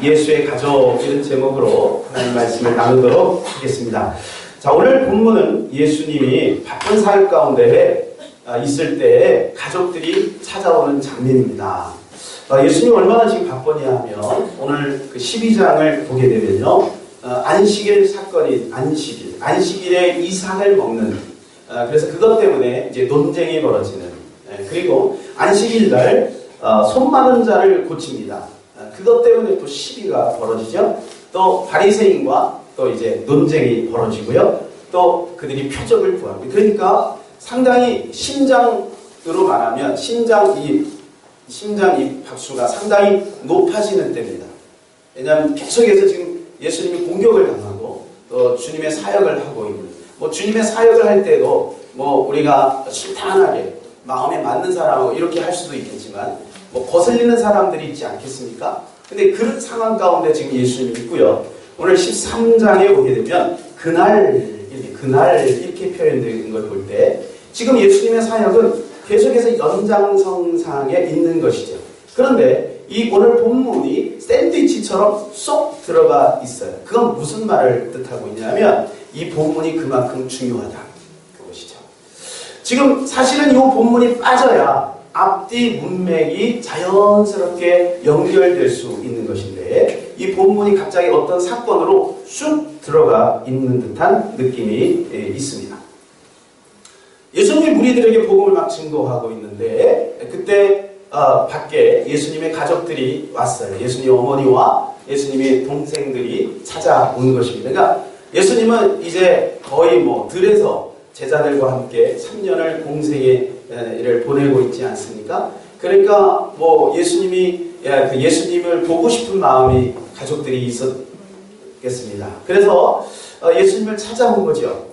예수의 가족 이런 제목으로 하나님 말씀을 나누도록 하겠습니다. 자, 오늘 본문은 예수님이 바쁜 삶 가운데 있을 때에 가족들이 찾아오는 장면입니다. 예수님 얼마나 지금 바쁘냐 하면 오늘 그 12장을 보게 되면요. 안식일 사건인 안식일에 이삭을 먹는 그래서 그것 때문에 이제 논쟁이 벌어지는 그리고 안식일 날 손 마른 자를 고칩니다. 그것 때문에 또 시비가 벌어지죠. 또 바리새인과 또 이제 논쟁이 벌어지고요. 또 그들이 표적을 구합니다. 그러니까 상당히 심장으로 말하면 심장 이 박수가 상당히 높아지는 때입니다. 왜냐하면 계속해서 지금 예수님이 공격을 당하고 또 주님의 사역을 하고 있는 주님의 사역을 할 때도 우리가 실탄하게 마음에 맞는 사람하고 이렇게 할 수도 있겠지만 거슬리는 사람들이 있지 않겠습니까? 근데 그런 상황 가운데 지금 예수님이 있고요. 오늘 13장에 보게 되면 그날 이렇게 표현되는 걸 볼 때 지금 예수님의 사역은 계속해서 연장선상에 있는 것이죠. 그런데 이 오늘 본문이 샌드위치처럼 쏙 들어가 있어요. 그건 무슨 말을 뜻하고 있냐면 이 본문이 그만큼 중요하다. 그것이죠. 지금 사실은 이 본문이 빠져야 앞뒤 문맥이 자연스럽게 연결될 수 있는 것인데 이 본문이 갑자기 어떤 사건으로 쑥 들어가 있는 듯한 느낌이 있습니다. 예수님이 무리들에게 복음을 막 증거하고 있는데 그때 밖에 예수님의 가족들이 왔어요. 예수님 어머니와 예수님의 동생들이 찾아온 것입니다. 그러니까 예수님은 이제 거의 들에서 제자들과 함께 3년을 공생애를 보내고 있지 않습니까? 그러니까 예수님을 보고 싶은 마음이 가족들이 있었겠습니다. 그래서 예수님을 찾아온 거죠.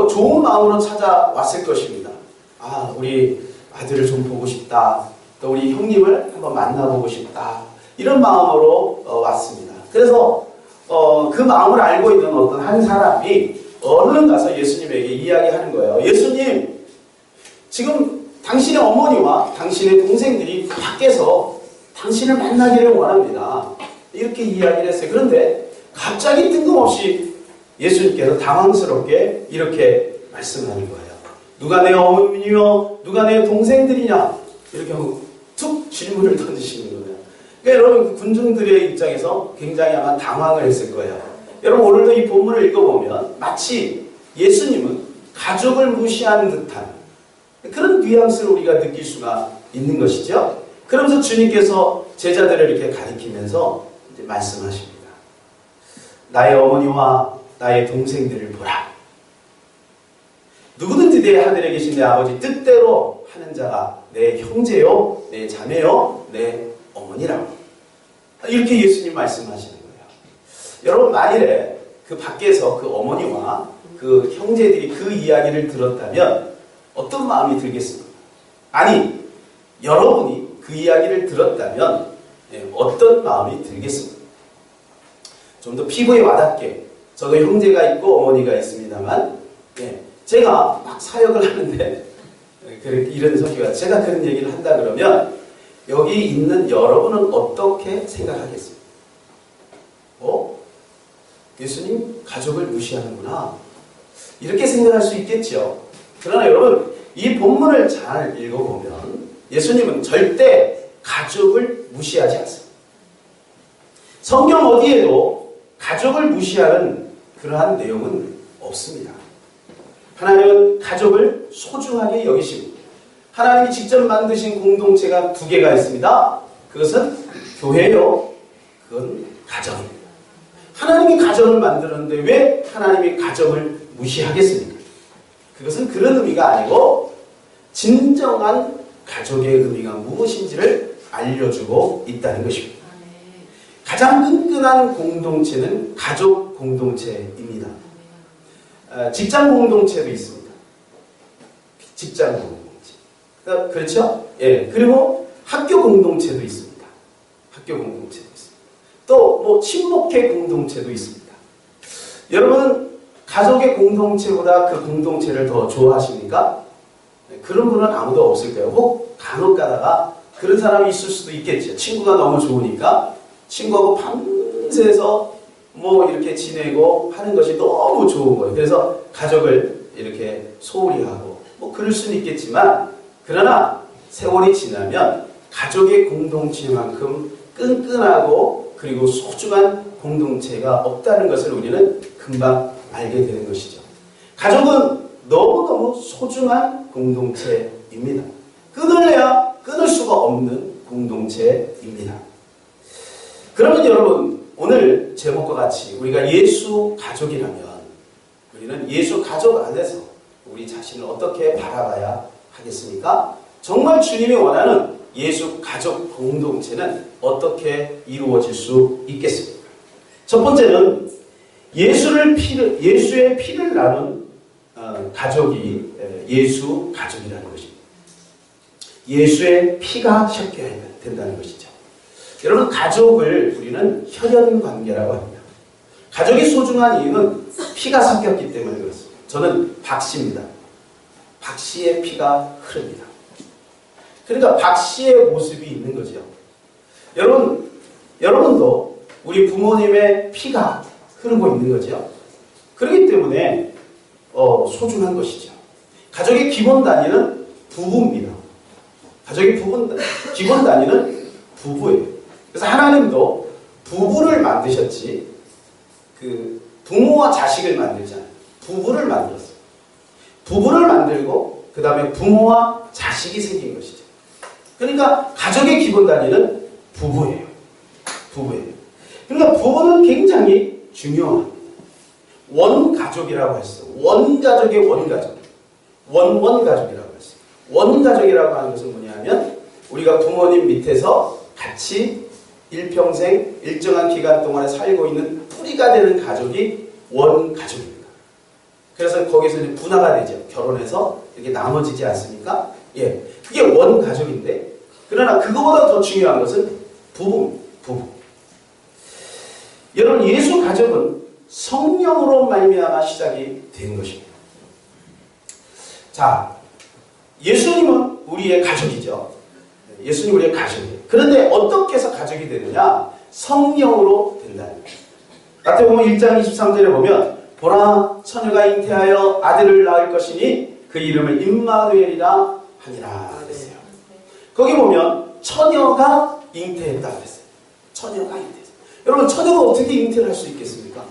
좋은 마음으로 찾아왔을 것입니다. 우리 아들을 좀 보고 싶다. 또 우리 형님을 한번 만나보고 싶다. 이런 마음으로 왔습니다. 그래서 그 마음을 알고 있는 어떤 한 사람이 얼른 가서 예수님에게 이야기하는 거예요. 예수님, 지금 당신의 어머니와 당신의 동생들이 밖에서 당신을 만나기를 원합니다. 이렇게 이야기를 했어요. 그런데 갑자기 뜬금없이 예수님께서 당황스럽게 이렇게 말씀하는 거예요. 누가 내 어머니며 누가 내 동생들이냐? 이렇게 하고 툭 질문을 던지시는 거예요. 그러니까 여러분 군중들의 입장에서 굉장히 아마 당황을 했을 거예요. 여러분 오늘도 이 본문을 읽어보면 마치 예수님은 가족을 무시하는 듯한 그런 뉘앙스를 우리가 느낄 수가 있는 것이죠. 그러면서 주님께서 제자들을 이렇게 가리키면서 이제 말씀하십니다. 나의 어머니와 나의 동생들을 보라. 누구든지 내 하늘에 계신 내 아버지 뜻대로 하는 자가 내 형제요, 내 자매요, 내 어머니라고. 이렇게 예수님 말씀하시는 거예요. 여러분 만일에 그 밖에서 그 어머니와 그 형제들이 그 이야기를 들었다면 어떤 마음이 들겠습니까? 아니, 여러분이 그 이야기를 들었다면 어떤 마음이 들겠습니까? 좀 더 피부에 와닿게 저도 형제가 있고 어머니가 있습니다만 제가 막 사역을 하는데 이런 설교가 제가 그런 얘기를 한다 그러면 여기 있는 여러분은 어떻게 생각하겠습니까? 예수님 가족을 무시하는구나 이렇게 생각할 수 있겠죠. 그러나 여러분 이 본문을 잘 읽어보면 예수님은 절대 가족을 무시하지 않습니다. 성경 어디에도 가족을 무시하는 그러한 내용은 없습니다. 하나님은 가족을 소중하게 여기십니다. 하나님이 직접 만드신 공동체가 두 개가 있습니다. 그것은 교회요. 그건 가정입니다. 하나님이 가정을 만들었는데 왜 하나님이 가정을 무시하겠습니까? 그것은 그런 의미가 아니고 진정한 가족의 의미가 무엇인지를 알려주고 있다는 것입니다. 가장 끈끈한 공동체는 가족 공동체입니다. 직장 공동체도 있습니다. 직장 공동체. 그렇죠? 그리고 학교 공동체도 있습니다. 학교 공동체도 있습니다. 또 친목회 공동체도 있습니다. 여러분 가족의 공동체보다 그 공동체를 더 좋아하십니까? 그런 분은 아무도 없을 거예요. 혹 간혹 가다가 그런 사람이 있을 수도 있겠죠. 친구가 너무 좋으니까 친구하고 밤새서 뭐 이렇게 지내고 하는 것이 너무 좋은 거예요. 그래서 가족을 이렇게 소홀히 하고 뭐 그럴 수는 있겠지만, 그러나 세월이 지나면 가족의 공동체만큼 끈끈하고 그리고 소중한 공동체가 없다는 것을 우리는 금방 알게 되는 것이죠. 가족은 너무너무 소중한 공동체입니다. 끊을래야 끊을 수가 없는 공동체입니다. 그러면 여러분, 오늘 제목과 같이 우리가 예수 가족이라면 우리는 예수 가족 안에서 우리 자신을 어떻게 바라봐야 하겠습니까? 정말 주님이 원하는 예수 가족 공동체는 어떻게 이루어질 수 있겠습니까? 첫 번째는 예수의 피를 나눈 가족이 예수 가족이라는 것입니다. 예수의 피가 섞여야 된다는 것이죠. 여러분, 가족을 우리는 혈연 관계라고 합니다. 가족이 소중한 이유는 피가 섞였기 때문에 그렇습니다. 저는 박씨입니다. 박씨의 피가 흐릅니다. 그러니까 박씨의 모습이 있는 거죠. 여러분도 우리 부모님의 피가 흐르고 있는 거죠. 그렇기 때문에 소중한 것이죠. 가족의 기본 단위는 부부입니다. 가족의 기본 단위는 부부예요. 그래서 하나님도 부부를 만드셨지, 부모와 자식을 만들잖아요. 부부를 만들었어요. 부부를 만들고 그 다음에 부모와 자식이 생긴 것이죠. 그러니까 가족의 기본 단위는 부부예요. 그러니까 부부는 굉장히 중요합니다. 원가족이라고 했어요. 원가족의 원가족. 원가족이라고 했어요. 원가족이라고 하는 것은 뭐냐면, 우리가 부모님 밑에서 같이 일평생 일정한 기간 동안에 살고 있는 뿌리가 되는 가족이 원가족입니다. 그래서 거기서 이제 분화가 되죠. 결혼해서 이렇게 나눠지지 않습니까? 예, 그게 원가족인데, 그러나 그거보다 더 중요한 것은 부부. 여러분, 예수 가족은 성령으로 말미암아 시작이 된 것입니다. 자, 예수님은 우리의 가족이죠. 예수님 우리의 가족이에요. 그런데 어떻게 해서 가족이 되느냐? 성령으로 된다는 거예요. 마태복음 1장 23절에 보면, 보라, 처녀가 잉태하여 아들을 낳을 것이니 그 이름을 임마누엘이라 하니라 그랬어요. 거기 보면 처녀가 잉태했다 그랬어요. 처녀가 잉태했어요. 여러분, 처녀가 어떻게 잉태를 할 수 있겠습니까?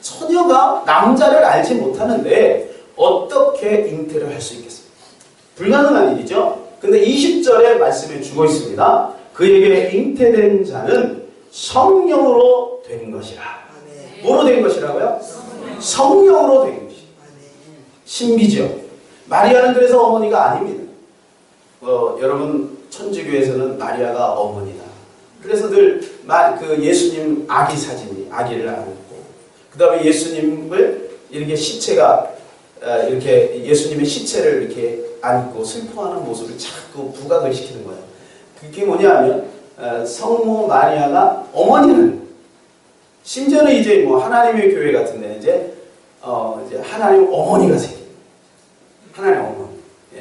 처녀가 남자를 알지 못하는데 어떻게 잉태를 할 수 있겠습니까? 불가능한 일이죠. 근데 20절에 말씀해 주고 있습니다. 그에게 잉태된 자는 성령으로 된 것이라. 뭐로 된 것이라고요? 성령으로 된 것이라. 신비죠. 마리아는 그래서 어머니가 아닙니다. 여러분, 천주교에서는 마리아가 어머니다. 그래서 늘 예수님 아기 사진이, 아기를 안고, 그 다음에 예수님을 이렇게 이렇게 예수님의 시체를 이렇게 안고 슬퍼하는 모습을 자꾸 부각을 시키는 거예요. 그게 뭐냐면, 성모 마리아가 어머니는, 심지어는 이제 뭐 하나님의 교회 같은 데는 이제 하나님 어머니가 생깁니다. 하나님 어머니.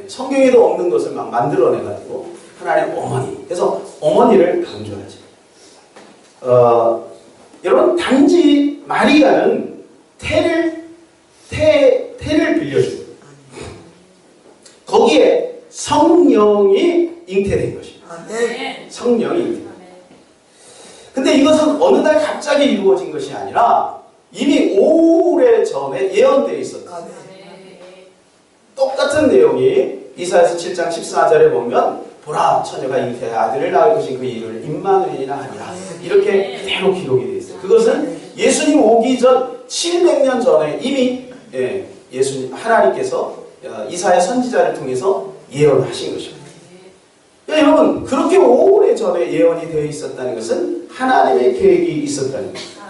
성경에도 없는 것을 막 만들어내가지고 하나님 어머니. 그래서 어머니를 강조하죠. 여러분, 단지 마리아는 태를 빌려줍니다. 거기에 성령이 잉태된 것입니다. 성령이 잉태된. 근데 이것은 어느 날 갑자기 이루어진 것이 아니라 이미 오래전에 예언되어 있었다. 똑같은 내용이 이사야서 7장 14절에 보면, 보라, 처녀가 잉태하여 아들을 낳을 것인 그 이름을 임마누엘이라 하니라. 이렇게 그대로 기록이 되어 있어요. 그것은 예수님 오기 전 700년 전에 이미 예수님 하나님께서 이사야 선지자를 통해서 예언하신 것입니다. 그러니까 여러분, 그렇게 오래전에 예언이 되어 있었다는 것은 하나님의 계획이 있었다는 것입니다.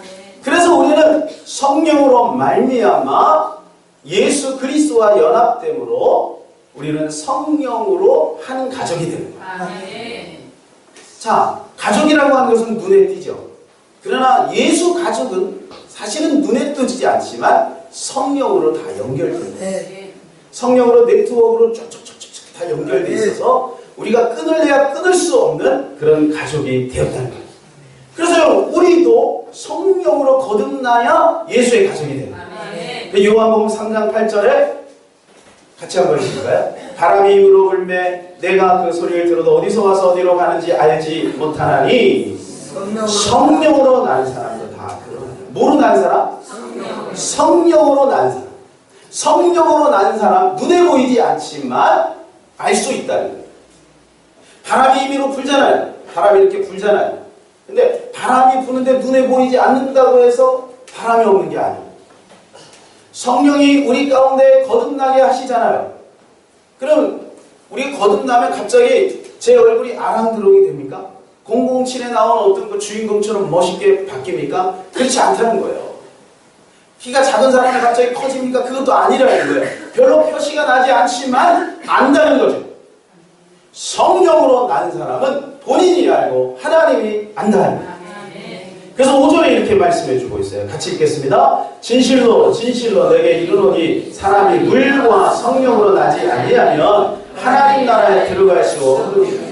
그래서 우리는 성령으로 말미암아 예수 그리스도와 연합됨으로 우리는 성령으로 한 가족이 되는 거예요. 자, 가족이라고 하는 것은 눈에 띄죠. 그러나 예수 가족은 사실은 눈에 띄지 않지만 성령으로 다 연결됩니다. 성령으로 네트워크로 쭉쭉쭉쭉 다 연결되어 있어서 우리가 끊을래야 끊을 수 없는 그런 가족이 되었다는 거예요. 그래서 우리도 성령으로 거듭나야 예수의 가족이 돼요. 요한복음 3장 8절에 같이 한번 읽을까요? 바람이 힘으로 불매 내가 그 소리를 들어도 어디서 와서 어디로 가는지 알지 못하나니 성령으로 난 사람도 다 그러나니. 뭐로 난 사람? 성령으로 난 사람. 성령으로 난 사람, 눈에 보이지 않지만 알 수 있다는 거예요. 바람이 힘으로 불잖아요. 바람이 이렇게 불잖아요. 근데 바람이 부는데 눈에 보이지 않는다고 해서 바람이 없는 게 아니에요. 성령이 우리 가운데 거듭나게 하시잖아요. 그럼 우리 거듭나면 갑자기 제 얼굴이 아랑드롱이 됩니까? 007에 나온 어떤 그 주인공처럼 멋있게 바뀝니까? 그렇지 않다는 거예요. 키가 작은 사람이 갑자기 커집니까? 그것도 아니라는 거예요. 별로 표시가 나지 않지만 안다는 거죠. 성령으로 난 사람은 본인이 알고 하나님이 안다. 그래서 5절에 이렇게 말씀해 주고 있어요. 같이 읽겠습니다. 진실로 진실로 내게 이르노니 사람이 물과 성령으로 나지 아니하면 하나님 나라에 들어갈 수 없느니라.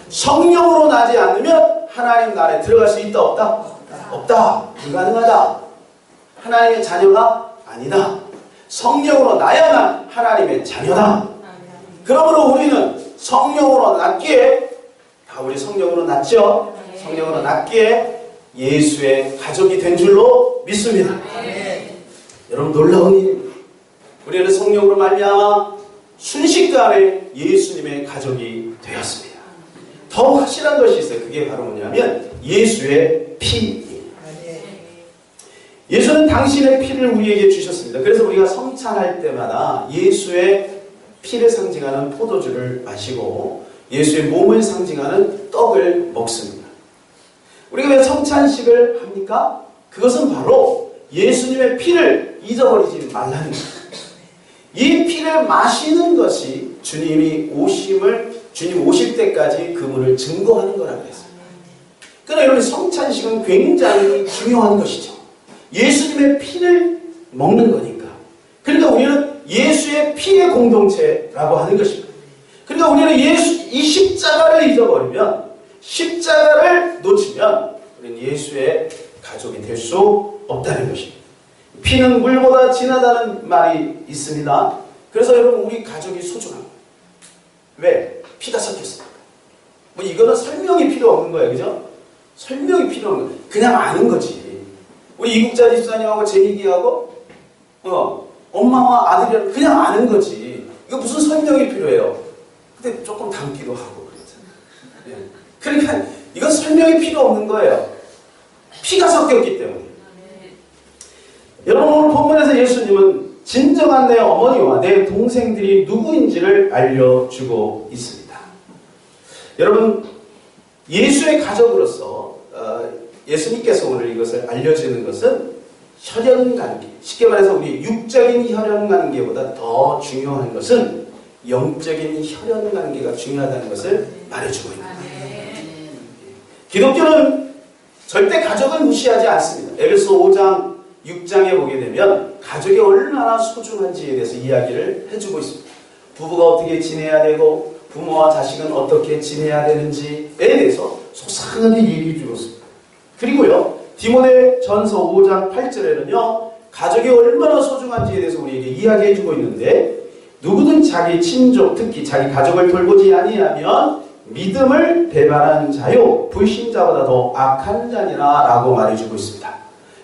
성령으로 나지 않으면 하나님 나라에 들어갈 수 있다 없다? 없다. 불가능하다. 하나님의 자녀가 아니다. 성령으로 나야만 하나님의 자녀다. 그러므로 우리는 성령으로 낳기에, 우리 성령으로 낳죠? 성령으로 낳기에 예수의 가족이 된 줄로 믿습니다. 여러분 놀라운 일입니다. 우리는 성령으로 말미암아 순식간에 예수님의 가족이 되었습니다. 더 확실한 것이 있어요. 그게 바로 뭐냐면 예수의 피입니다. 예수는 당신의 피를 우리에게 주셨습니다. 그래서 우리가 성찬할 때마다 예수의 피를 상징하는 포도주를 마시고 예수의 몸을 상징하는 떡을 먹습니다. 우리가 왜 성찬식을 합니까? 그것은 바로 예수님의 피를 잊어버리지 말라는 거예요. 이 피를 마시는 것이 주님 오실 때까지 그분을 증거하는 거라고 했습니다. 그러나 여러분 성찬식은 굉장히 중요한 것이죠. 예수님의 피를 먹는 거니까. 그러니까 우리는 예수의 피의 공동체라고 하는 것입니다. 그러니까 우리는 이 십자가를 잊어버리면, 십자가를 놓치면 우리는 예수의 가족이 될 수 없다는 것입니다. 피는 물보다 진하다는 말이 있습니다. 그래서 여러분 우리 가족이 소중합니다. 왜? 피가 섞였습니다. 뭐 이거는 설명이 필요 없는 거예요. 그죠? 설명이 필요 없는 거예요. 그냥 아는 거지. 우리 이국자 집사님하고 제니기하고 엄마와 아들이랑 그냥 아는 거지. 이거 무슨 설명이 필요해요? 근데 조금 닮기도 하고 그렇잖아요. 그러니까 이건 설명이 필요 없는 거예요. 피가 섞였기 때문에. 여러분 오늘 본문에서 예수님은 진정한 내 어머니와 내 동생들이 누구인지를 알려주고 있습니다. 여러분 예수의 가족으로서 예수님께서 오늘 이것을 알려주는 것은 혈연관계, 쉽게 말해서 우리 육적인 혈연관계보다 더 중요한 것은 영적인 혈연관계가 중요하다는 것을 말해주고 있습니다. 기독교는 절대 가족을 무시하지 않습니다. 에베소 5장, 6장에 보게 되면 가족이 얼마나 소중한지에 대해서 이야기를 해주고 있습니다. 부부가 어떻게 지내야 되고 부모와 자식은 어떻게 지내야 되는지에 대해서 소상하게 얘기해 주고 있습니다. 그리고요, 디모데전서 5장 8절에는요, 가족이 얼마나 소중한지에 대해서 우리에게 이야기해 주고 있는데, 누구든 자기 친족, 특히 자기 가족을 돌보지 아니하면 믿음을 배반한 자요 불신자보다 더 악한 자니라 라고 말해주고 있습니다.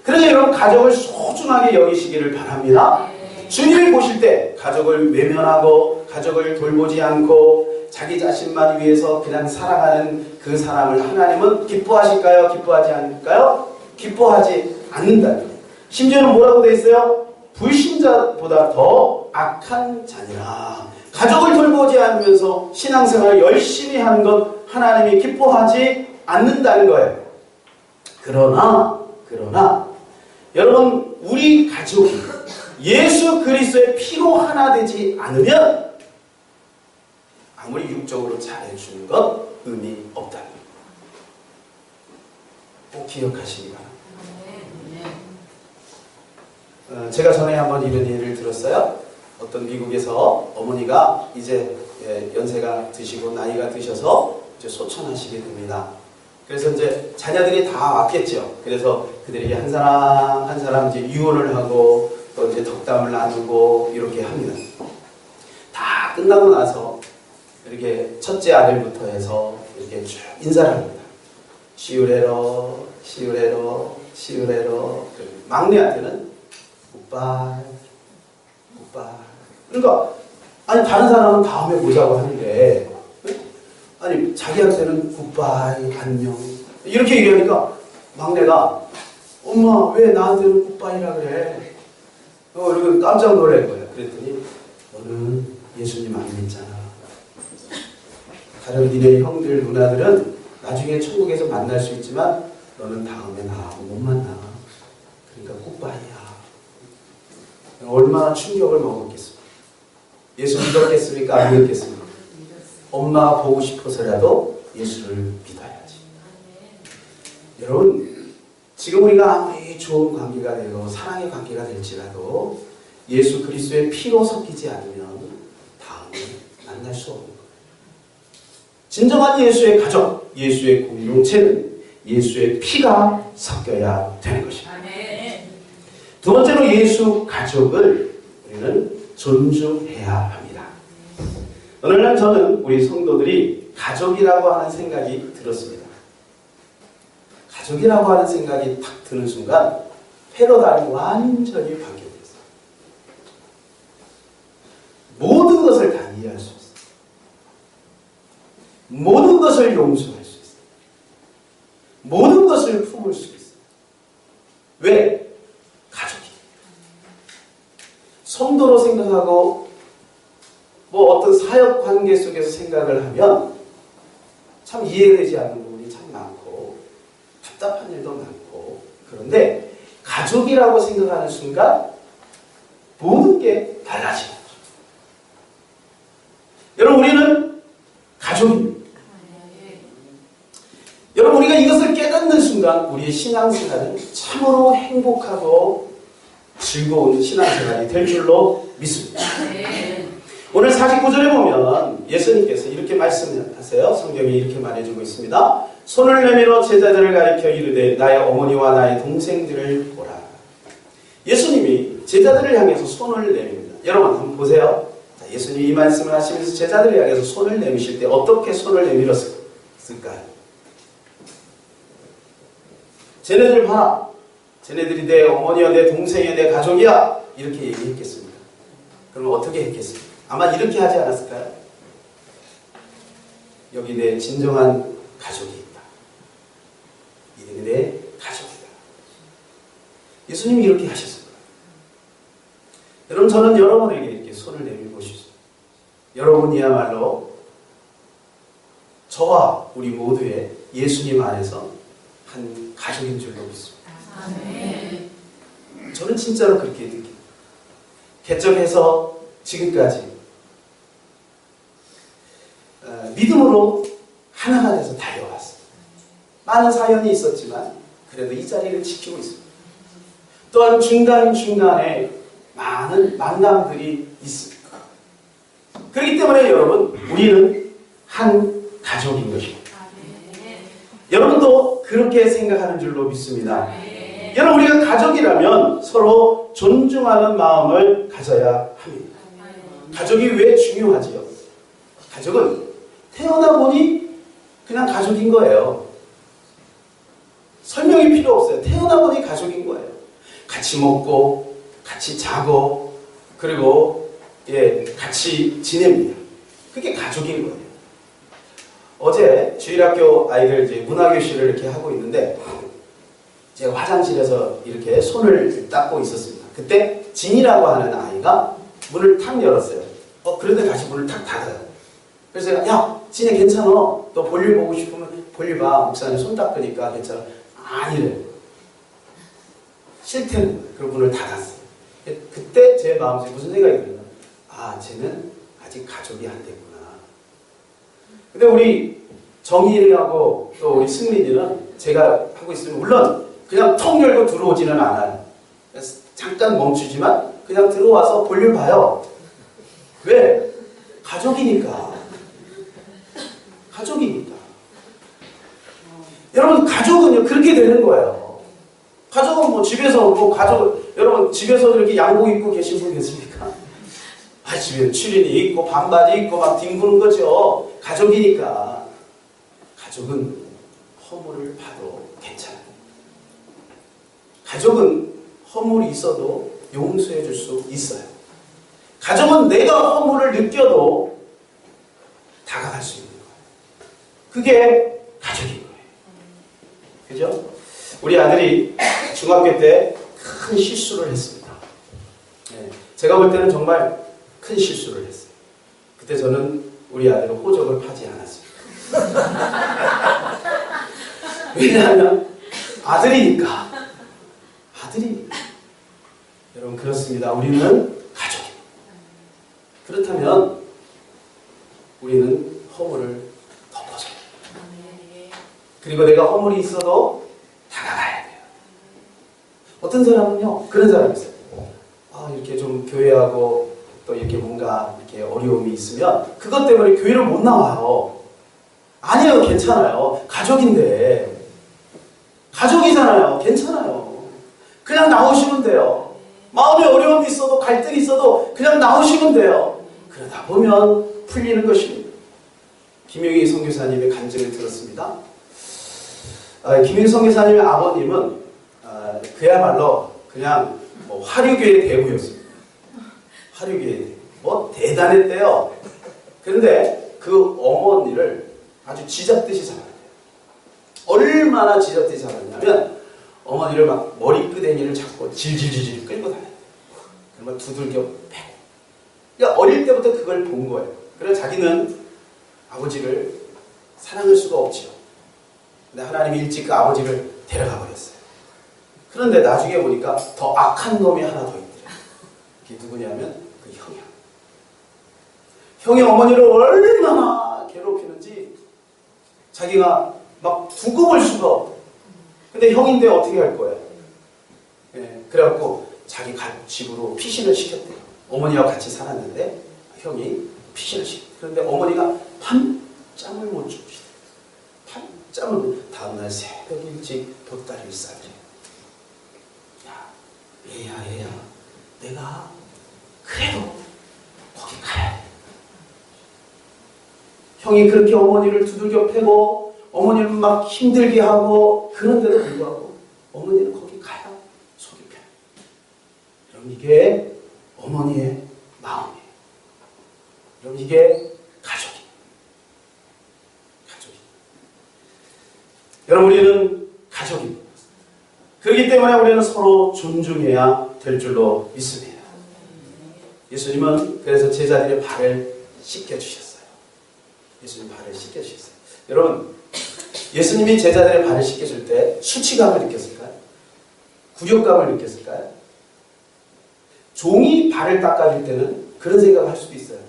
그러니 여러분 가족을 소중하게 여기시기를 바랍니다. 주님을 보실 때 가족을 외면하고 가족을 돌보지 않고 자기 자신만 위해서 그냥 살아가는 그 사람을 하나님은 기뻐하실까요? 기뻐하지 않을까요? 기뻐하지 않는다. 심지어는 뭐라고 돼 있어요? 불신자보다 더 악한 자니라. 가족을 돌보지 않으면서 신앙생활을 열심히 하는 것 하나님이 기뻐하지 않는다는 거예요. 그러나 여러분 우리 가족이 예수 그리스도의 피로 하나 되지 않으면 아무리 육적으로 잘해주는 것 의미 없다는 거예요. 꼭 기억하시기 바랍니다. 제가 전에 한번 이런 예를 들었어요. 어떤 미국에서 어머니가 이제 연세가 드시고 나이가 드셔서 이제 소천하시게 됩니다. 그래서 이제 자녀들이 다 왔겠죠. 그래서 그들에게 한 사람 한 사람 이제 유언을 하고 또 이제 덕담을 나누고 이렇게 합니다. 다 끝나고 나서 이렇게 첫째 아들부터 해서 이렇게 쭉 인사를 합니다. 시우레로, 시우레로, 시우레로. 막내한테는 굿바이, 굿바이. 그러니까 아니 다른 사람은 다음에 보자고 하는데 아니 자기한테는 굿바이, 안녕 이렇게 얘기하니까 막내가 엄마 왜 나한테는 굿바이라 그래? 이렇게 깜짝 놀랄 거예요. 그랬더니 너는 예수님 안 믿잖아. 다른 니네 형들 누나들은 나중에 천국에서 만날 수 있지만 너는 다음에 나하고 못 만나. 그러니까 굿바이야. 얼마나 충격을 먹었겠습니까? 예수 믿었겠습니까? 안 믿었겠습니까? 엄마 보고 싶어서라도 예수를 믿어야지. 여러분, 지금 우리가 아무리 좋은 관계가 되고 사랑의 관계가 될지라도 예수 그리스도의 피로 섞이지 않으면 다음에 만날 수 없는 거예요. 진정한 예수의 가족, 예수의 공동체는 예수의 피가 섞여야 되는 것입니다. 두 번째로 예수 가족을 우리는 존중해야 합니다. 오늘날 저는 우리 성도들이 가족이라고 하는 생각이 들었습니다. 가족이라고 하는 생각이 탁 드는 순간 패러다임이 완전히 바뀌었어요. 모든 것을 다 이해할 수 있어요. 모든 것을 용서할 수 있어요. 모든 것을 품을 수 있어요. 왜? 가족이. 성도로 생각하고 뭐 어떤 사역 관계 속에서 생각을 하면 참 이해되지 않는 부분이 참 많고 답답한 일도 많고 그런데 가족이라고 생각하는 순간 모든 게 달라지는 거죠. 여러분 우리는 가족입니다. 여러분 우리가 이것을 깨닫는 순간 우리의 신앙생활은 참으로 행복하고 즐거운 신앙생활이 될 줄로 믿습니다. 오늘 49절에 보면 예수님께서 이렇게 말씀하세요. 성경이 이렇게 말해주고 있습니다. 손을 내밀어 제자들을 가리켜 이르되 나의 어머니와 나의 동생들을 보라. 예수님이 제자들을 향해서 손을 내밉니다. 여러분 한번 보세요. 예수님이 이 말씀을 하시면서 제자들을 향해서 손을 내미실 때 어떻게 손을 내밀었을까요? 쟤네들 봐라. 쟤네들이 내 어머니야, 내 동생이야, 내 가족이야. 이렇게 얘기했겠습니다. 그럼 어떻게 했겠습니까? 아마 이렇게 하지 않았을까요? 여기 내 진정한 가족이 있다. 이들이 내 가족이다. 예수님이 이렇게 하셨을 거예요. 여러분 저는 여러분에게 이렇게 손을 내밀고 싶습니다. 여러분이야말로 저와 우리 모두의 예수님 안에서 한 가족인 줄로 믿습니다. 저는 진짜로 그렇게 느낍니다. 개척해서 지금까지 믿음으로 하나가 돼서 달려왔습니다. 많은 사연이 있었지만 그래도 이 자리를 지키고 있습니다. 또한 중간중간에 많은 만남들이 있습니다. 그렇기 때문에 여러분 우리는 한 가족인 것입니다. 여러분도 그렇게 생각하는 줄로 믿습니다. 여러분 우리가 가족이라면 서로 존중하는 마음을 가져야 합니다. 가족이 왜 중요하지요? 가족은 태어나 보니 그냥 가족인 거예요. 설명이 필요 없어요. 태어나 보니 가족인 거예요. 같이 먹고 같이 자고 그리고 같이 지냅니다. 그게 가족인 거예요. 어제 주일학교 아이들 이제 문화교실을 이렇게 하고 있는데 제가 화장실에서 이렇게 손을 닦고 있었습니다. 그때 진이라고 하는 아이가 문을 탁 열었어요. 그런데 다시 문을 탁 닫아요. 그래서 제가 야 진이 괜찮아. 너 볼일 보고 싶으면 볼일 봐. 목사님 손 닦으니까 괜찮아. 아니래. 싫다는 거예요. 그리고 문을 닫았어요. 그때 제 마음속에 무슨 생각이 들어요? 아 쟤는 아직 가족이 안 됐구나. 근데 우리 정희하고 또 우리 승민이는 제가 하고 있으면 물론 그냥 턱 열고 들어오지는 않아요. 잠깐 멈추지만 그냥 들어와서 볼일 봐요. 왜? 가족이니까. 가족이니까. 여러분, 가족은요, 그렇게 되는 거예요. 가족은 뭐 집에서, 뭐 가족, 여러분, 집에서 이렇게 양복 입고 계신 분 계십니까? 아, 집에 추리닝 입고, 반바지 입고, 막 뒹구는 거죠. 가족이니까. 가족은 허물을 봐도 괜찮아요. 가족은 허물이 있어도 용서해 줄 수 있어요. 가족은 내가 허물을 느껴도 다가갈 수 있는 거예요. 그게 가족인 거예요. 그죠? 우리 아들이 중학교 때 큰 실수를 했습니다. 네, 제가 볼 때는 정말 큰 실수를 했어요. 그때 저는 우리 아들을 호적을 파지 않았습니다. 왜냐하면 아들이니까. 여러분, 그렇습니다. 우리는 가족입니다. 그렇다면 우리는 허물을 덮어줘요. 그리고 내가 허물이 있어도 다가가야 돼요. 어떤 사람은요, 그런 사람이 있어요. 아, 이렇게 좀 교회하고 또 이렇게 뭔가 이렇게 어려움이 있으면 그것 때문에 교회를 못 나와요. 아니에요, 괜찮아요. 가족인데. 가족이잖아요. 괜찮아요. 그냥 나오시면 돼요. 마음에 어려움이 있어도 갈등이 있어도 그냥 나오시면 돼요. 그러다 보면 풀리는 것입니다. 김용희 선교사님의 간증을 들었습니다. 김용희 선교사님의 아버님은 그야말로 그냥 뭐 화류계의 대부였습니다. 화류계의 대부. 뭐 대단했대요. 그런데 그 어머니를 아주 쥐잡듯이 잡았대요. 얼마나 쥐잡듯이 잡았냐면 어머니를 막 머리끄댕이를 잡고 질질질질 끌고 다녔대요. 그러면 두들겨 패고. 그러니까 어릴 때부터 그걸 본 거예요. 그래서 자기는 아버지를 사랑할 수가 없지요. 근데 하나님이 일찍 그 아버지를 데려가 버렸어요. 그런데 나중에 보니까 더 악한 놈이 하나 더 있더래요. 그게 누구냐면 그 형이야. 형이 어머니를 얼마나 괴롭히는지 자기가 막 두고 볼 수가 없대. 근데 형인데 어떻게 할 거예요? 예, 그래갖고 자기 집으로 피신을 시켰대요. 어머니와 같이 살았는데 형이 피신을 시켰대요. 그런데 어머니가 밤잠을 못 주무시대요. 밤잠을 다음날 새벽 일찍 보따리를 싸대요. 야, 얘야, 내가 그래도 거기 가야 돼. 형이 그렇게 어머니를 두들겨 패고 어머니를 막 힘들게 하고 그런데도 불구하고 어머니는 거기 가야 속이 편해요. 여러분, 이게 어머니의 마음이에요. 여러분, 이게 가족이에요. 여러분, 우리는 가족입니다. 그렇기 때문에 우리는 서로 존중해야 될 줄로 믿습니다. 예수님은 그래서 제자들의 발을 씻겨주셨어요. 예수님 발을 씻겨주셨어요. 여러분, 예수님이 제자들의 발을 씻겨줄 때 수치감을 느꼈을까요? 굴욕감을 느꼈을까요? 종이 발을 닦아줄 때는 그런 생각을 할 수도 있어요.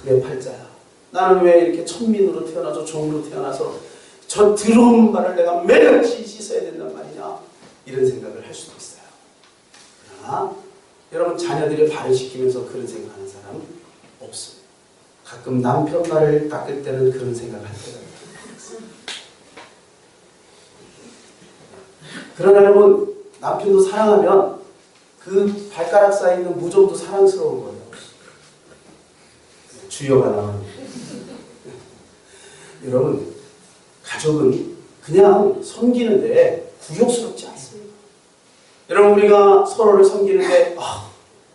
내 팔자야. 나는 왜 이렇게 천민으로 태어나서 종으로 태어나서 저 더러운 발을 내가 매일같이 씻어야 된단 말이냐. 이런 생각을 할 수도 있어요. 그러나 여러분, 자녀들의 발을 씻기면서 그런 생각하는 사람은 없습니다. 가끔 남편 발을 닦을 때는 그런 생각을 할 때가 있어요. 그러나 여러분, 남편도 사랑하면 그 발가락 사이에 있는 무좀도 사랑스러운 거예요. 주여가 나오는. 여러분, 가족은 그냥 섬기는데 굴욕스럽지 않습니다. 여러분, 우리가 서로를 섬기는데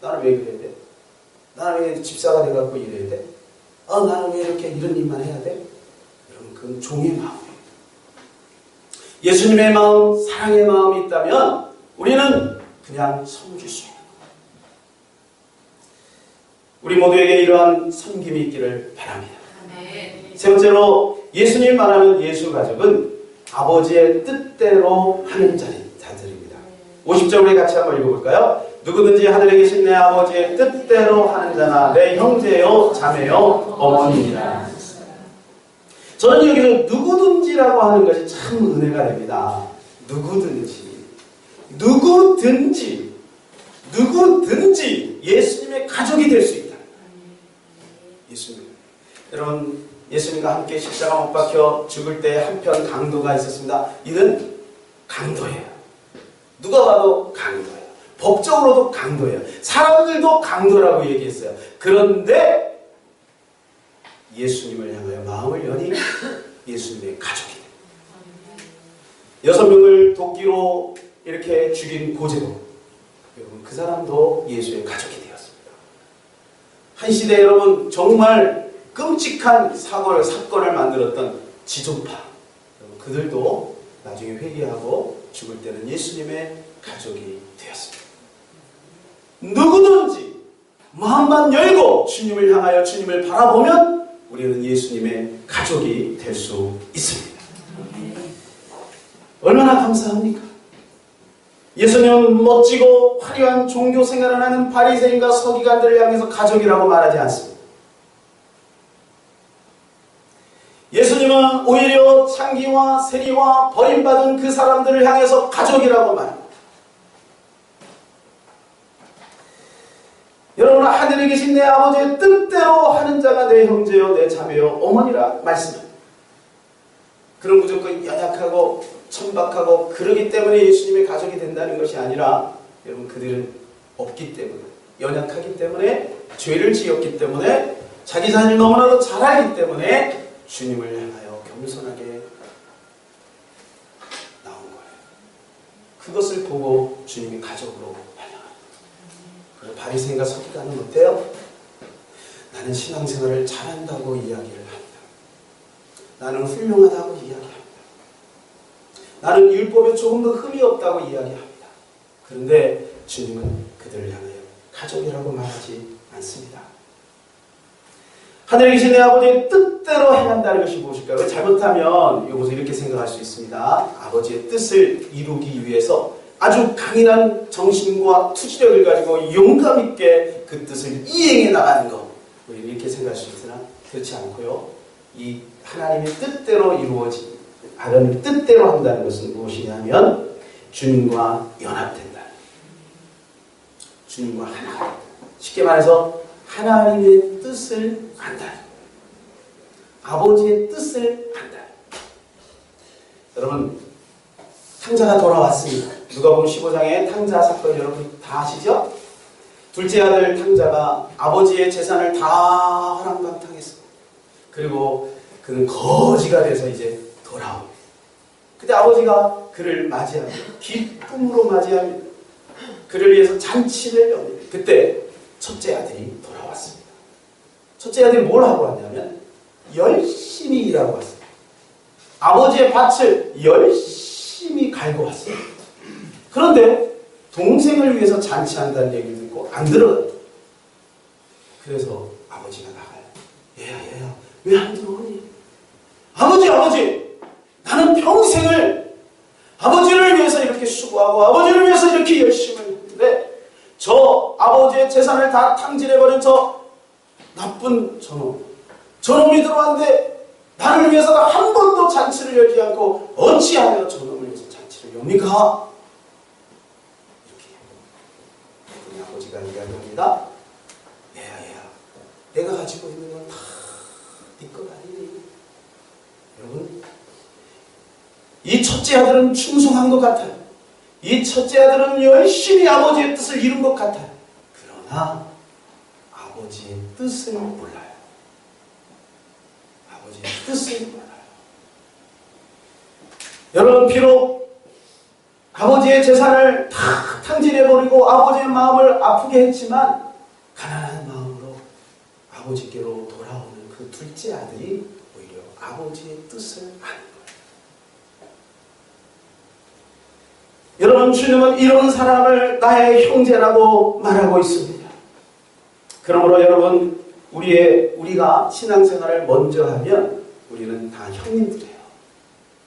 나는 왜 그래야 돼? 나는 왜 집사가 돼갖고 이래야 돼? 나는 왜 이렇게 이런 일만 해야 돼? 여러분, 그건 종의 마음이에요. 예수님의 마음, 사랑의 마음이 있다면 우리는 그냥 섬길 수 있는 거예요. 우리 모두에게 이러한 섬김이 있기를 바랍니다. 세 번째로, 예수님 말하는 예수 가족은 아버지의 뜻대로 하는 자들입니다. 50절 우리 같이 한번 읽어볼까요? 누구든지 하늘에 계신 내 아버지의 뜻대로 하는 자나 내 형제요 자매요 어머니이라. 저는 여기서 누구든지라고 하는 것이 참 은혜가 됩니다. 누구든지 예수님의 가족이 될 수 있다. 예수님. 여러분, 예수님과 함께 십자가 못 박혀 죽을 때 한편 강도가 있었습니다. 이는 강도예요. 누가 봐도 강도예요. 법적으로도 강도예요. 사람들도 강도라고 얘기했어요. 그런데 예수님을 향하여 마음을 여니 예수님의 가족이 됩니다. 6명을 도끼로 이렇게 죽인 고재도, 여러분, 그 사람도 예수의 가족이 되었습니다. 한 시대에 여러분 정말 끔찍한 사건을 만들었던 지존파, 그들도 나중에 회개하고 죽을 때는 예수님의 가족이 되었습니다. 누구든지 마음만 열고 주님을 향하여 주님을 바라보면 우리는 예수님의 가족이 될 수 있습니다. 얼마나 감사합니까? 예수님은 멋지고 화려한 종교 생활을 하는 바리새인과 서기관들을 향해서 가족이라고 말하지 않습니다. 예수님은 오히려 창기와 세리와 버림받은 그 사람들을 향해서 가족이라고 말합니다. 여러분, 하늘에 계신 내 아버지의 뜻대로 하는 자가 내 형제요 내 자매요 어머니라 말씀합니다. 그런 무조건 연약하고 천박하고 그러기 때문에 예수님의 가족이 된다는 것이 아니라, 여러분, 그들은 없기 때문에, 연약하기 때문에, 죄를 지었기 때문에, 자기 자신을 너무나도 잘 알기 때문에 주님을 향하여 겸손하게 나온 거예요. 그것을 보고 주님이 가족으로 반영합니다. 바리새인과 서기관은 어때요? 나는 신앙생활을 잘한다고 이야기를 합니다. 나는 훌륭하다고 이야기합니다. 나는 율법에 조금 더 흠이 없다고 이야기합니다. 그런데 주님은 그들을 향하여 가족이라고 말하지 않습니다. 하늘에 계신 내 아버지의 뜻대로 행한다는 것이 무엇일까요? 잘못하면 이것을 이렇게 생각할 수 있습니다. 아버지의 뜻을 이루기 위해서 아주 강인한 정신과 투지력을 가지고 용감 있게 그 뜻을 이행해 나가는 것, 우리는 이렇게 생각할 수 있으나 그렇지 않고요. 이 하나님의 뜻대로 이루어진, 하나님의 뜻대로 한다는 것은 무엇이냐면 주님과 연합된다. 주님과 하나. 쉽게 말해서 하나님의 뜻을 안다. 아버지의 뜻을 안다. 여러분, 탕자가 돌아왔습니다. 누가복음 15장의 탕자 사건 여러분 다 아시죠? 둘째 아들 탕자가 아버지의 재산을 다 허랑방탕했습니다. 그리고 그는 거지가 돼서 이제 돌아옵니다. 그때 아버지가 그를 맞이합니다. 기쁨으로 맞이합니다. 그를 위해서 잔치를 엽니다. 그때 첫째 아들이 돌아왔습니다. 첫째 아들이 뭘 하고 왔냐면 열심히 일하고 왔습니다. 아버지의 밭을 열심히 갈고 왔습니다. 그런데 동생을 위해서 잔치한다는 얘기를 듣고 안 들어갔다. 그래서 아버지가 나가요. 얘야 왜 안 들어오니? 아버지 나는 평생을 아버지를 위해서 이렇게 수고하고 아버지를 위해서 이렇게 열심히 했는데 저 아버지의 재산을 다 탕진해버린 저 나쁜 저놈이 들어왔는데 나를 위해서 한 번도 잔치를 열지 않고 어찌하여 저놈을 위해서 잔치를 엽니까? 이렇게 우리 아버지가 이야기합니다. 얘야 내가 가지고 있는 건 다 네 것 아니니? 여러분, 이 첫째 아들은 충성한 것 같아요. 이 첫째 아들은 열심히 아버지의 뜻을 이룬 것 같아요. 그러나 아버지의 뜻을 몰라요. 아버지의 뜻을 몰라요. 여러분, 비록 아버지의 재산을 다 탕진해버리고 아버지의 마음을 아프게 했지만 가난한 마음으로 아버지께로 돌아오는 그 둘째 아들이 오히려 아버지의 뜻을 아는 거예요. 여러분, 주님은 이런 사람을 나의 형제라고 말하고 있습니다. 그러므로 여러분, 우리가 신앙생활을 먼저 하면 우리는 다 형님들이에요.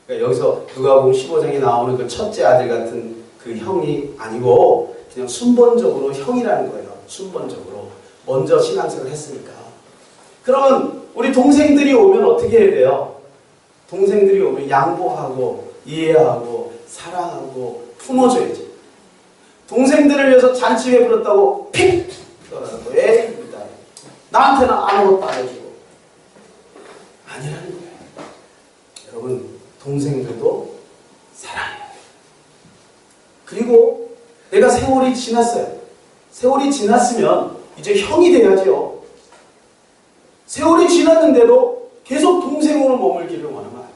그러니까 여기서 누가복음 15장에 나오는 그 첫째 아들 같은 그 형이 아니고 그냥 순번적으로 형이라는 거예요. 순번적으로 먼저 신앙생활을 했으니까. 그러면 우리 동생들이 오면 어떻게 해야 돼요? 동생들이 오면 양보하고 이해하고 사랑하고 품어줘야지. 동생들을 위해서 잔치 베풀었다고 픽 떠나고 나한테는 아무것도 안 해주고 동생들도 사랑해야 돼. 그리고 내가 세월이 지났어요. 세월이 지났으면 이제 형이 돼야죠. 세월이 지났는데도 계속 동생으로 머물기를 원하면 안 돼요.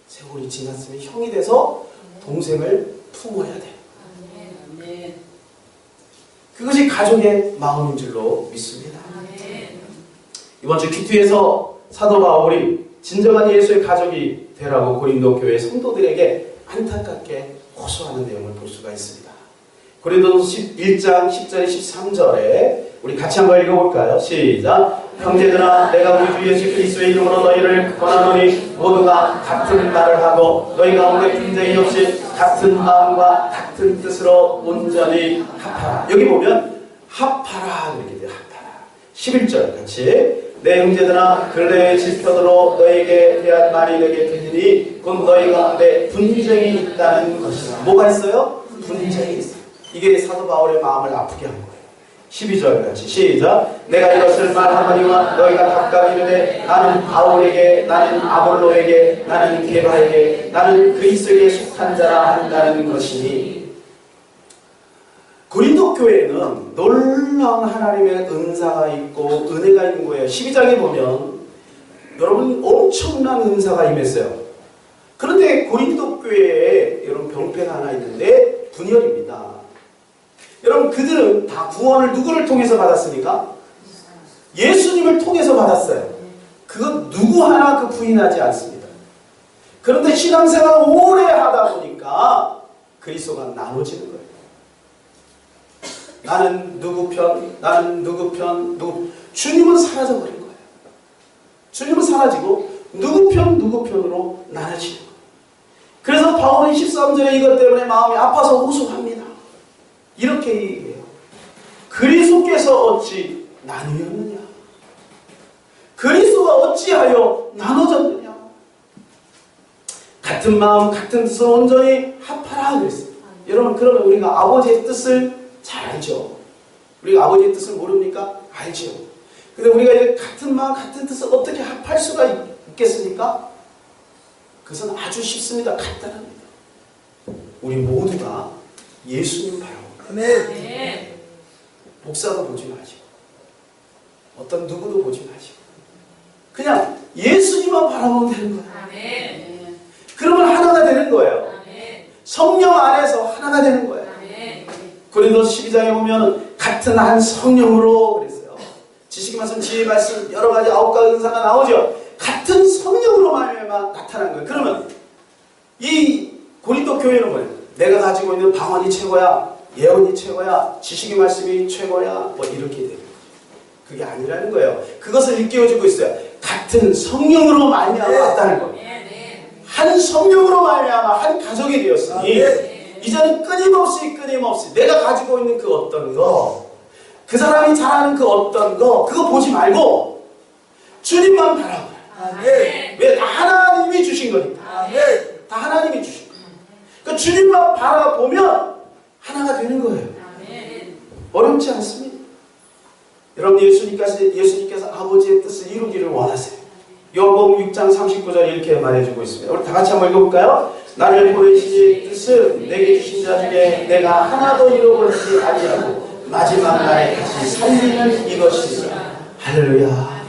세월이 지났으면 형이 돼서 동생을 품어야 돼요. 그것이 가족의 마음인 줄로 믿습니다. 이번 주 큐티에서 사도 바울이 진정한 예수의 가족이 되라고 고린도 교회 성도들에게 안타깝게 호소하는 내용을 볼 수가 있습니다. 고린도서 1장 10절에 13절에 우리 같이 한번 읽어볼까요? 시작! 형제들아 내가 우리 주 예수 그리스도의 이름으로 너희를 권하노니 모두가 같은 말을 하고 너희 가운데 분쟁이 없이 같은 마음과 같은 뜻으로 온전히 합하라. 여기 보면 합하라 이렇게 돼요. 합하라. 11절 같이 내 형제들아 근래의 질서대로 너에게 대한 말이 내게 되니 곧 너희 가운데 분쟁이 있다는 것이다. 뭐가 있어요? 분쟁이 있어요. 이게 사도 바울의 마음을 아프게 한 거예요. 12절 같이 시작. 내가 이것을 말하거니와 너희가 각각 이르되 나는 바울에게 나는 아볼로에게 나는 게바에게 나는 그리스도에게 속한 자라 한다는 것이니. 고린도 교회에는 놀라운 하나님의 은사가 있고 은혜가 있는 거예요. 12장에 보면 여러분 엄청난 은사가 임했어요. 그런데 고린도 교회에 여러분 병폐가 하나 있는데 분열입니다. 여러분 그들은 다 구원을 누구를 통해서 받았습니까? 예수님을 통해서 받았어요. 그건 누구 하나 그 부인하지 않습니다. 그런데 신앙생활을 오래 하다 보니까 그리스도가 나눠지는 거예요. 나는 누구 편, 나는 누구 편, 주님은 사라져버린 거예요. 주님은 사라지고 누구 편으로 나눠지는 거예요. 그래서 바울은 13절에 이것 때문에 마음이 아파서 호소합니다. 이렇게 얘기해요. 그리스도께서 어찌 나뉘었느냐? 그리스도가 어찌하여 나눠졌느냐? 같은 마음, 같은 뜻을 온전히 합하라 그랬어요. 여러분 그러면 우리가 아버지의 뜻을 잘 알죠? 우리가 아버지의 뜻을 모릅니까? 알죠. 근데 우리가 이제 같은 마음, 같은 뜻을 어떻게 합할 수가 있겠습니까? 그것은 아주 쉽습니다. 간단합니다. 우리 모두가 예수님 바라보고 목사도 보지 마시고 어떤 누구도 보지 마시고 그냥 예수님만 바라보면 되는 거예요. 그러면 하나가 되는 거예요. 성령 안에서 하나가 되는 거예요. 고린도서 12장에 보면 같은 한 성령으로 그랬어요. 지식의 말씀, 지혜의 말씀 여러 가지 9가지 은사가 나오죠. 같은 성령으로 말미암아 나타난 거예요. 그러면 이 고린도 교회는 뭐예요? 내가 가지고 있는 방언이 최고야, 예언이 최고야, 지식의 말씀이 최고야, 뭐 이렇게 되는 거죠. 그게 아니라는 거예요. 그것을 일깨워주고 있어요. 같은 성령으로 말미암아 왔다는 거예요. 한 성령으로 말미암아 한 가족이 되었으니 이제는 끊임없이 내가 가지고 있는 그 어떤 거, 그 사람이 잘하는 그 어떤 거, 그거 보지 말고 주님만 바라보라. 왜? 다 하나님이 주신 거니까. 다 하나님이 주신 거예요. 그러니까 주님만 바라보면 하나가 되는 거예요. 어렵지 않습니다. 여러분 예수님께서 아버지의 뜻을 이루기를 원하세요. 요한복음 6장 39절 이렇게 말해주고 있습니다. 우리 다 같이 한번 읽어볼까요? 나를 보내신 뜻은 내게 주신 자 중에 내가 하나도 잃어버리지 아니하고 마지막 날에 다시 살리는 이것이니라. 할렐루야.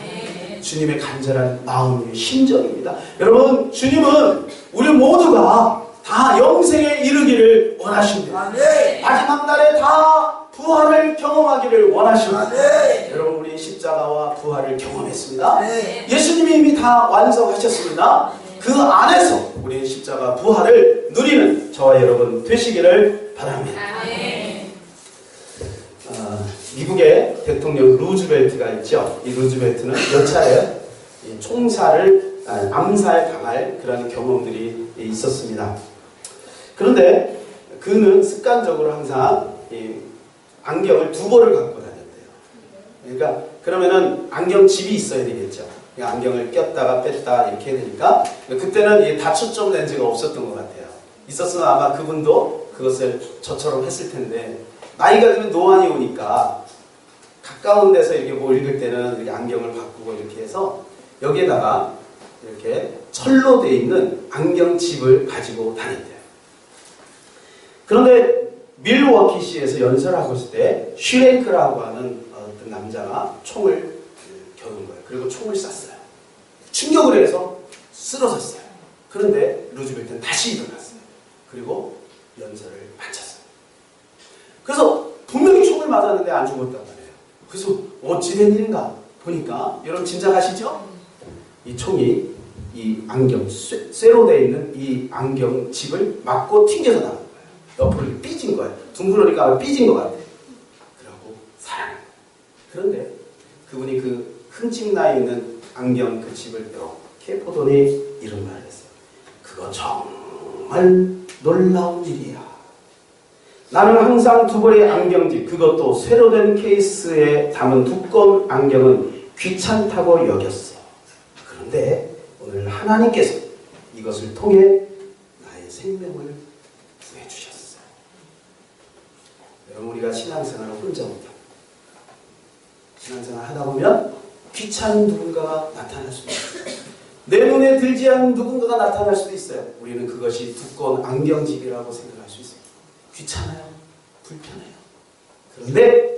주님의 간절한 마음의 심정입니다. 여러분 주님은 우리 모두가 다 영생에 이르기를 원하십니다. 마지막 날에 다 부활을 경험하기를 원하십니다. 여러분 우리 십자가와 부활을 경험했습니다. 예수님이 이미 다 완성하셨습니다. 그 안에서 우리 십자가 부활을 누리는 저와 여러분 되시기를 바랍니다. 미국의 대통령 루즈벨트가 있죠. 이 루즈벨트는 몇 차례 총살을 암살당할 그런 경험들이 있었습니다. 그런데 그는 습관적으로 항상 안경을 2벌을 갖고 다녔대요. 그러니까 그러면은 안경집이 있어야 되겠죠. 안경을 꼈다가 뺐다 이렇게 해야 되니까 그때는 다초점 렌즈가 없었던 것 같아요. 있었으면 아마 그분도 그것을 저처럼 했을 텐데 나이가 들면 노안이 오니까 가까운 데서 이렇게 뭐 읽을 때는 이렇게 안경을 바꾸고 이렇게 해서 여기에다가 이렇게 철로 되어 있는 안경칩을 가지고 다닌대요. 그런데 밀워키시에서 연설하고 있을 때 슈레이크라고 하는 어떤 남자가 총을 겨눈 거예요. 그리고 총을 쐈어요. 충격을 해서 쓰러졌어요. 그런데 루즈벨트는 다시 일어났어요. 그리고 연설을 마쳤어요. 그래서 분명히 총을 맞았는데 안 죽었단 말이에요. 그래서 어찌된 일인가 보니까 여러분 짐작하시죠? 이 총이 이 안경, 쇠로 되어 있는 이 안경칩을 맞고 튕겨서 나간 거예요. 옆으로 삐진 거예요. 둥그러니까 삐진 것 같아요. 그러고 살아난 거예요. 그런데 그분이 그 흠집 나 있는 안경 그 칩을 이렇게 보더니 이런 말을 했어요. 그거 정말 놀라운 일이야. 나는 항상 두 벌의 안경집, 그것도 쇠로 된 케이스에 담은 두꺼운 안경은 귀찮다고 여겼어. 그런데 오늘 하나님께서 이것을 통해 나의 생명을 구해주셨어요. 여러분, 우리가 신앙생활을 혼자 못합니다. 신앙생활 하다 보면 귀찮은 누군가가 나타날 수도 있어요. 내 눈에 들지 않는 누군가가 나타날 수도 있어요. 우리는 그것이 두꺼운 안경집이라고 생각할 수 있어요. 귀찮아요. 불편해요. 그런데